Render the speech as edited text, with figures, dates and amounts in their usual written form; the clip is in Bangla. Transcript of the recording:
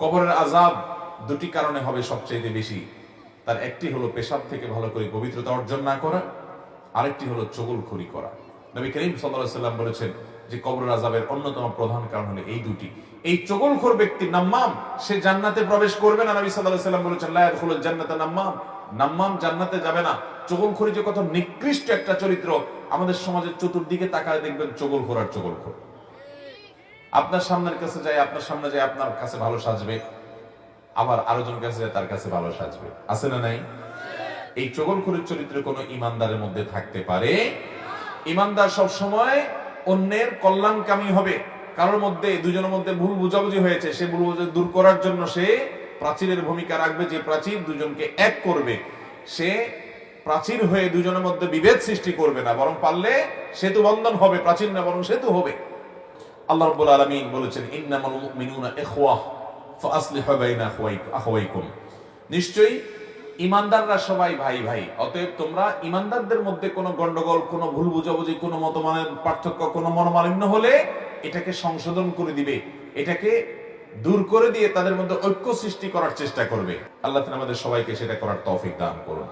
কবরের আযাব দুটি কারণে হবে সবচেয়ে বেশি। তার একটি হলো পেশাব থেকে ভালো করে পবিত্রতা অর্জন না করা, আরেকটি হলো চগলখড়ি করা। নবী করিম সাল্লাল্লাহু আলাইহি ওয়াসাল্লাম বলেছেন যে কবরের আযাবের অন্যতম প্রধান কারণ হলো এই দুটি। এই চগলখড় ব্যক্তি নাম্মাম, সে জান্নাতে প্রবেশ করবে না। নবী সাল্লাল্লাহু আলাইহি ওয়াসাল্লাম বলেছেন লা ইয়াদখুলুল জান্নাতা নাম্মাম, নাম্মাম জান্নাতে যাবে না। চগলখড়ি যে কত নিকৃষ্ট একটা চরিত্র, আমাদের সমাজের চতুর্দিকে তাকায় দেখবেন চগলখড় আর চগলখড়। আপনার সামনের কাছে যায়, আপনার সামনে যায় আপনার কাছে ভালো সাজবে, আবার আরেকজন কাছে যায় তার কাছে ভালো সাজবে, আছে না নাই? এই চগলখড়ির চরিত্র কোন ইমানদারের মধ্যে থাকতে পারে? ইমানদার সব সময় অন্যের কল্যাণকামী হবে। কারোর মধ্যে দুজনের মধ্যে ভুল বুঝাবুঝি হয়েছে, সে ভুল বুঝাবুঝি দূর করার জন্য সে প্রাচীরের ভূমিকা রাখবে, যে প্রাচীর দুজনকে এক করবে। সে প্রাচীর হয়ে দুজনের মধ্যে বিভেদ সৃষ্টি করবে না, বরং পারলে সেতু বন্ধন হবে, প্রাচীর না বরং সেতু হবে। আল্লাহ রাব্বুল আলামিন বলেছেন ইন্নামাল মুমিনুনা ইখওয়াহ ফাসলিহু বাইনা আখাওয়াইকুম, নিশ্চয়ই ইমানদাররা সবাই ভাই ভাই, অতএব তোমরা ইমানদারদের মধ্যে কোনো গন্ডগোল, কোনো ভুল বুঝাবুঝি, কোনো মতমানের পার্থক্য, কোনো মনোমালিন্য হলে এটাকে সংশোধন করে দিবে, এটাকে দূর করে দিয়ে তাদের মধ্যে ঐক্য সৃষ্টি করার চেষ্টা করবে। আল্লাহ তাআলা আমাদের সবাইকে সেটা করার তৌফিক দান করুন।